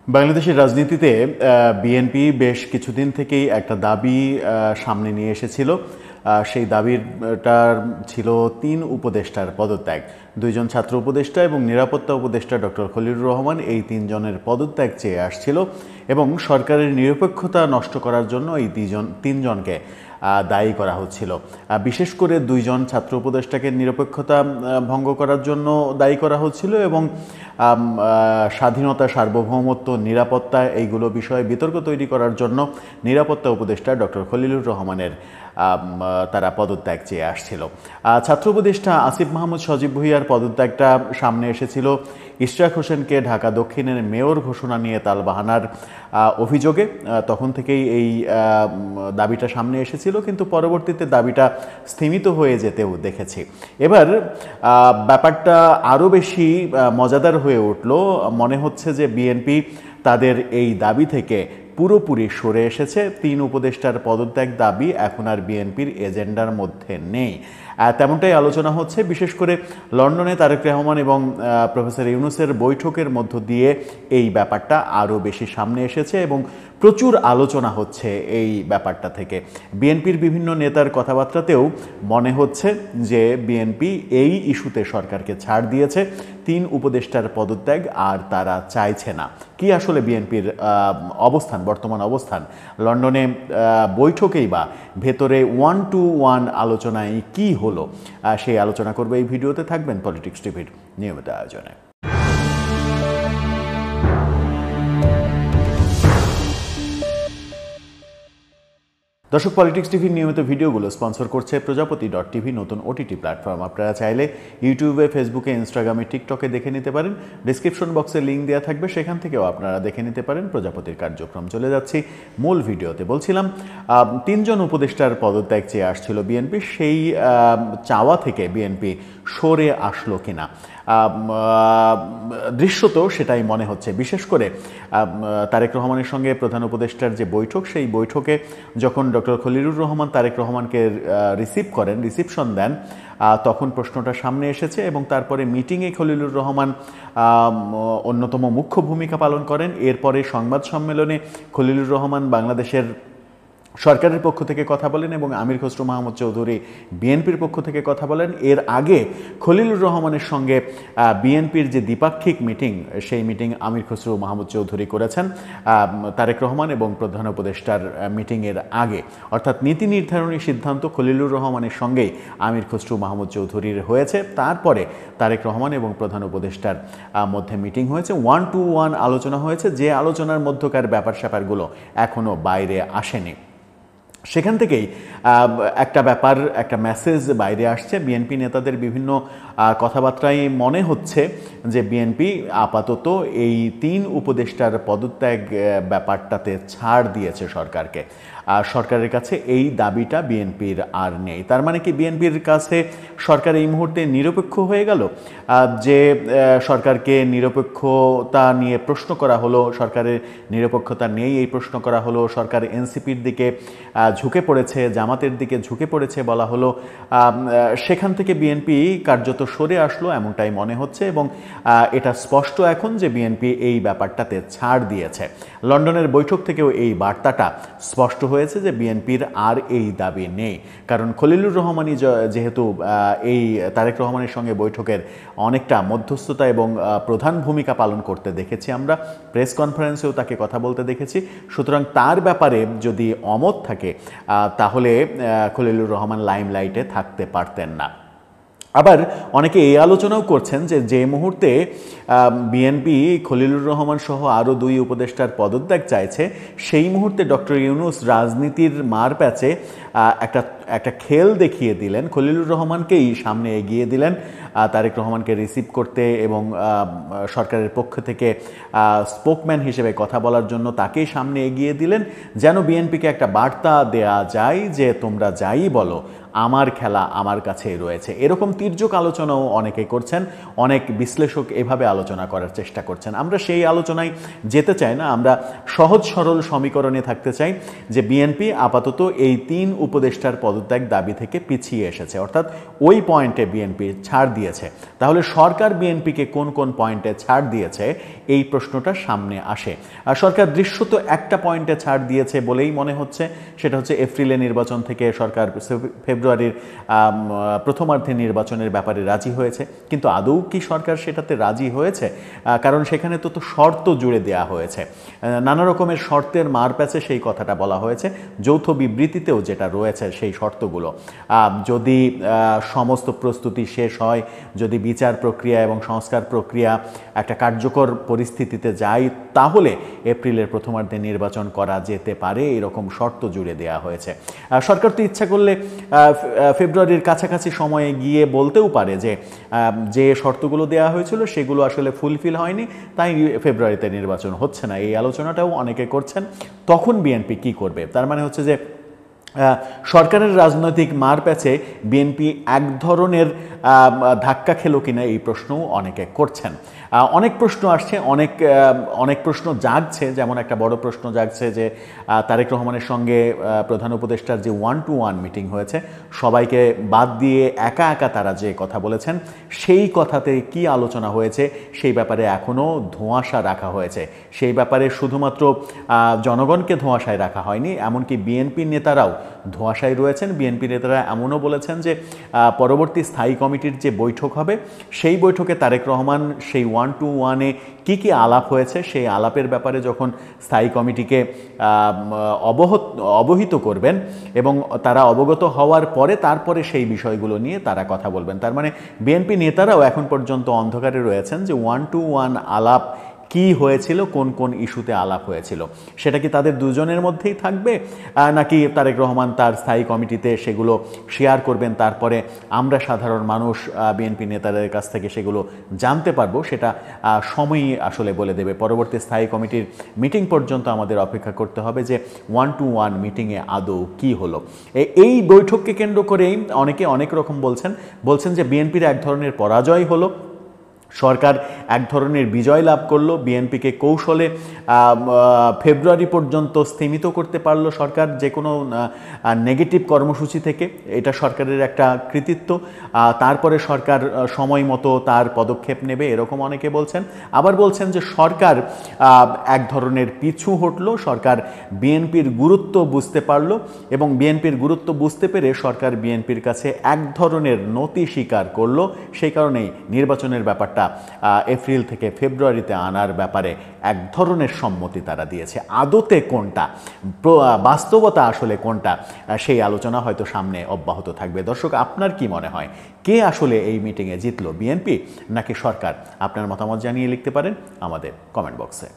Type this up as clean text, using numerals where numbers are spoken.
বাংলাদেশের রাজনীতিতে বিএনপি বেশ কিছুদিন থেকেই একটা দাবি সামনে নিয়ে এসেছিল। সেই দাবিটা ছিল ৩ উপদেষ্টার পদত্যাগ। ২ জন ছাত্র উপদেষ্টা এবং নিরাপত্তা উপদেষ্টা ডক্টর খলিলুর রহমান এই ৩ জনের পদত্যাগ চেয়ে আসছিল এবং সরকারের নিরপেক্ষতা নষ্ট করার জন্য এই ৩ জনকে দায়ী করা হচ্ছিল। বিশেষ করে ২ জন ছাত্র উপদেষ্টাকে নিরপেক্ষতা ভঙ্গ করার জন্য দায়ী করা হচ্ছিল এবং স্বাধীনতা, সার্বভৌমত্ব, নিরাপত্তা এইগুলো বিষয়ে বিতর্ক তৈরি করার জন্য নিরাপত্তা উপদেষ্টা ডক্টর খলিলুর রহমানের তারা পদত্যাগ চেয়ে আসছিল। ছাত্র উপদেষ্টা আসিফ মাহমুদ সজীব ভুঁইয়ার পদত্যাগটা সামনে এসেছিল ইশরাক হোসেনকে ঢাকা দক্ষিণের মেয়র ঘোষণা নিয়ে তালবাহানার অভিযোগে। তখন থেকেই এই দাবিটা সামনে এসেছিল, কিন্তু পরবর্তীতে দাবিটা স্থিমিত হয়ে যেতেও দেখেছি। এবার ব্যাপারটা আরও বেশি মজাদার হয়ে উঠল। মনে হচ্ছে যে বিএনপি তাদের এই দাবি থেকে পুরোপুরি সরে এসেছে। ৩ উপদেষ্টার পদত্যাগ দাবি এখন আর বিএনপির এজেন্ডার মধ্যে নেই, তেমনটাই আলোচনা হচ্ছে। বিশেষ করে লন্ডনে তারেক রহমান এবং প্রফেসর ইউনূসের বৈঠকের মধ্য দিয়ে এই ব্যাপারটা আরও বেশি সামনে এসেছে এবং প্রচুর আলোচনা হচ্ছে এই ব্যাপারটা থেকে। বিএনপির বিভিন্ন নেতার কথাবার্তাতেও মনে হচ্ছে যে বিএনপি এই ইস্যুতে সরকারকে ছাড় দিয়েছে। ৩ উপদেষ্টার পদত্যাগ আর তারা চাইছে না। কি আসলে বিএনপির অবস্থান, বর্তমান অবস্থান? লন্ডনে বৈঠকেই বা ভেতরে 1-to-1 আলোচনায় কি হলো, সেই আলোচনা করবে এই ভিডিওতে। থাকবেন পলিটিক্স টিভির নিয়মিত আয়োজনে। দর্শক, পলিটিক্স টিভির নিয়মিত ভিডিওগুলো স্পন্সর করছে প্রজাপতি.টিভি, নতুন ওটিটি প্ল্যাটফর্ম। আপনারা চাইলে ইউটিউবে, ফেসবুকে, ইনস্টাগ্রামে, টিকটকে দেখে নিতে পারেন। ডিসক্রিপশন বক্সে লিঙ্ক দেওয়া থাকবে, সেখান থেকেও আপনারা দেখে নিতে পারেন প্রজাপতির কার্যক্রম। চলে যাচ্ছি মূল ভিডিওতে। বলছিলাম ৩ জন উপদেষ্টার পদত্যাগ চেয়ে আসছিল বিএনপি, সেই চাওয়া থেকে বিএনপি সরে আসলো কিনা দৃশ্যত সেটাই মনে হচ্ছে। বিশেষ করে তারেক রহমানের সঙ্গে প্রধান উপদেষ্টার যে বৈঠক, সেই বৈঠকে যখন ডক্টর খলিলুর রহমান তারেক রহমানকে রিসিপশন দেন, তখন প্রশ্নটা সামনে এসেছে এবং তারপরে মিটিংয়ে খলিলুর রহমান অন্যতম মুখ্য ভূমিকা পালন করেন। এরপরে সংবাদ সম্মেলনে খলিলুর রহমান বাংলাদেশের সরকারের পক্ষ থেকে কথা বলেন এবং আমির খসরু মাহমুদ চৌধুরী বিএনপির পক্ষ থেকে কথা বলেন। এর আগে খলিলুর রহমানের সঙ্গে বিএনপির যে দ্বিপাক্ষিক মিটিং, সেই মিটিং আমির খসরু মাহমুদ চৌধুরী করেছেন তারেক রহমান এবং প্রধান উপদেষ্টার মিটিংয়ের আগে। অর্থাৎ নীতি নির্ধারণী সিদ্ধান্ত খলিলুর রহমানের সঙ্গেই আমির খসরু মাহমুদ চৌধুরীর হয়েছে। তারপরে তারেক রহমান এবং প্রধান উপদেষ্টার মধ্যে মিটিং হয়েছে, 1-to-1 আলোচনা হয়েছে। যে আলোচনার মধ্যকার ব্যাপার স্যাপারগুলো এখনও বাইরে আসেনি। সেখান থেকেই একটা মেসেজ বাইরে আসছে। বিএনপি নেতাদের বিভিন্ন কথাবার্তায় মনে হচ্ছে যে বিএনপি আপাতত এই ৩ উপদেষ্টার পদত্যাগ ব্যাপারটাতে ছাড় দিয়েছে সরকারকে। সরকারের কাছে এই দাবিটা বিএনপির আর নেই। তার মানে কি বিএনপির কাছে সরকার এই মুহূর্তে নিরপেক্ষ হয়ে গেল? যে সরকারকে নিরপেক্ষতা নিয়ে প্রশ্ন করা হলো, সরকারের নিরপেক্ষতা নেই এই প্রশ্ন করা হলো, সরকার এনসিপির দিকে ঝুঁকে পড়েছে, জামাতের দিকে ঝুঁকে পড়েছে বলা হলো, সেখান থেকে বিএনপি কার্যত সরে আসলো এমনটাই মনে হচ্ছে এবং এটা স্পষ্ট এখন যে বিএনপি এই ব্যাপারটাতে ছাড় দিয়েছে। লন্ডনের বৈঠক থেকেও এই বার্তাটা স্পষ্ট হয়েছে যে বিএনপির আর এই দাবি নেই। কারণ খলিলুর রহমানই যেহেতু এই তারেক রহমানের সঙ্গে বৈঠকের অনেকটা মধ্যস্থতা এবং প্রধান ভূমিকা পালন করতে দেখেছি আমরা, প্রেস কনফারেন্সেও তাকে কথা বলতে দেখেছি, সুতরাং তার ব্যাপারে যদি অমত থাকে তাহলে খলিলুর রহমান লাইমলাইটে থাকতে পারতেন না। আবার অনেকে এই আলোচনাও করছেন যে মুহূর্তে বিএনপি খলিলুর রহমান সহ আরও 2 উপদেষ্টার পদত্যাগ চাইছে, সেই মুহূর্তে ডক্টর ইউনূস রাজনীতির মার প্যাচে একটা খেল দেখিয়ে দিলেন, খলিলুর রহমানকেই সামনে এগিয়ে দিলেন তারেক রহমানকে রিসিভ করতে এবং সরকারের পক্ষ থেকে স্পোকম্যান হিসেবে কথা বলার জন্য তাকেই সামনে এগিয়ে দিলেন, যেন বিএনপিকে একটা বার্তা দেয়া যায় যে তোমরা যাই বলো, আমার খেলা আমার কাছেই রয়েছে। এরকম তির্যক আলোচনাও অনেকে করছেন, অনেক বিশ্লেষক এভাবে আলোচনা করার চেষ্টা করছেন। আমরা সেই আলোচনায় যেতে চাই না, আমরা সহজ সরল সমীকরণে থাকতে চাই যে বিএনপি আপাতত এই 3 উপদেষ্টার পদত্যাগ দাবি থেকে পিছিয়ে এসেছে, অর্থাৎ ওই পয়েন্টে বিএনপি ছাড় দিয়ে দিয়েছে। তাহলে সরকার বিএনপিকে কোন কোন পয়েন্টে ছাড় দিয়েছে এই প্রশ্নটা সামনে আসে। সরকার দৃশ্যত একটা পয়েন্টে ছাড় দিয়েছে বলেই মনে হচ্ছে, সেটা হচ্ছে এপ্রিলে নির্বাচন থেকে সরকার ফেব্রুয়ারির প্রথমার্ধে নির্বাচনের ব্যাপারে রাজি হয়েছে। কিন্তু আদৌ কি সরকার সেটাতে রাজি হয়েছে? কারণ সেখানে তো শর্ত জুড়ে দেওয়া হয়েছে, নানা রকমের শর্তের মারপ্যাচে সেই কথাটা বলা হয়েছে। যৌথ বিবৃতিতেও যেটা রয়েছে সেই শর্তগুলো, যদি সমস্ত প্রস্তুতি শেষ হয়, যদি বিচার প্রক্রিয়া এবং সংস্কার প্রক্রিয়া একটা কার্যকর পরিস্থিতিতে যায়, তাহলে এপ্রিলের প্রথমার্ধে নির্বাচন করা যেতে পারে, এরকম শর্ত জুড়ে দেওয়া হয়েছে। সরকার তো ইচ্ছা করলে ফেব্রুয়ারির কাছাকাছি সময়ে গিয়ে বলতেও পারে যে যে শর্তগুলো দেওয়া হয়েছিল সেগুলো আসলে ফুলফিল হয়নি, তাই ফেব্রুয়ারিতে নির্বাচন হচ্ছে না। এই আলোচনাটাও অনেকে করছেন। তখন বিএনপি কি করবে? তার মানে হচ্ছে যে সরকারের রাজনৈতিক মারপ্যাচে বিএনপি এক ধরনের ধাক্কা খেলো কিনা এই প্রশ্নও অনেকে করছেন। অনেক প্রশ্ন আসছে, অনেক প্রশ্ন জাগছে। যেমন একটা বড় প্রশ্ন জাগছে যে তারেক রহমানের সঙ্গে প্রধান উপদেষ্টার যে 1-to-1 মিটিং হয়েছে, সবাইকে বাদ দিয়ে একা একা তারা যে কথা বলেছেন, সেই কথাতে কি আলোচনা হয়েছে সেই ব্যাপারে এখনও ধোঁয়াশা রাখা হয়েছে। সেই ব্যাপারে শুধুমাত্র জনগণকে ধোঁয়াশায় রাখা হয়নি, এমনকি বিএনপির নেতারাও ধোঁয়াশায় রয়েছেন। বিএনপি নেতারা এমনও বলেছেন যে পরবর্তী স্থায়ী কমিটির যে বৈঠক হবে, সেই বৈঠকে তারেক রহমান সেই 1-to-1-এ কী কী আলাপ হয়েছে সেই আলাপের ব্যাপারে যখন স্থায়ী কমিটিকে অবহিত করবেন এবং তারা অবগত হওয়ার পরে তারপরে সেই বিষয়গুলো নিয়ে তারা কথা বলবেন। তার মানে বিএনপি নেতারাও এখন পর্যন্ত অন্ধকারে রয়েছেন যে 1-to-1 আলাপ কি হয়েছিল, কোন কোন ইস্যুতে আলাপ হয়েছিল, সেটা কি তাদের দুজনের মধ্যেই থাকবে, নাকি তারেক রহমান তার স্থায়ী কমিটিতে সেগুলো শেয়ার করবেন, তারপরে আমরা সাধারণ মানুষ বিএনপি নেতাদের কাছ থেকে সেগুলো জানতে পারবো? সেটা সময়ই আসলে বলে দেবে। পরবর্তী স্থায়ী কমিটির মিটিং পর্যন্ত আমাদের অপেক্ষা করতে হবে যে 1-to-1 মিটিংয়ে আদৌ কি হলো। এই বৈঠককে কেন্দ্র করেই অনেকে অনেক রকম বলছেন যে বিএনপির এক ধরনের পরাজয় হলো, সরকার এক ধরনের বিজয় লাভ করলো, বিএনপিকে কৌশলে ফেব্রুয়ারি পর্যন্ত স্থিমিত করতে পারলো সরকার যে কোনো নেগেটিভ কর্মসূচি থেকে। এটা সরকারের একটা কৃতিত্ব। তারপরে সরকার সময় মতো তার পদক্ষেপ নেবে, এরকম অনেকে বলছেন। আবার বলছেন যে সরকার এক ধরনের পিছু হটলো, সরকার বিএনপির গুরুত্ব বুঝতে পারলো এবং বিএনপির গুরুত্ব বুঝতে পেরে সরকার বিএনপির কাছে এক ধরনের নতি স্বীকার করলো। সেই কারণেই নির্বাচনের ব্যাপারটা এপ্রিল থেকে ফেব্রুয়ারিতে আনার ব্যাপারে এক ধরনের সম্মতি তারা দিয়েছে। আদতে কোনটা, বাস্তবতা আসলে কোনটা, সেই আলোচনা হয়তো সামনে অব্যাহত থাকবে। দর্শক, আপনার কি মনে হয়, কে আসলে এই মিটিংয়ে জিতলো, বিএনপি নাকি সরকার? আপনার মতামত জানিয়ে লিখতে পারেন আমাদের কমেন্ট বক্সে।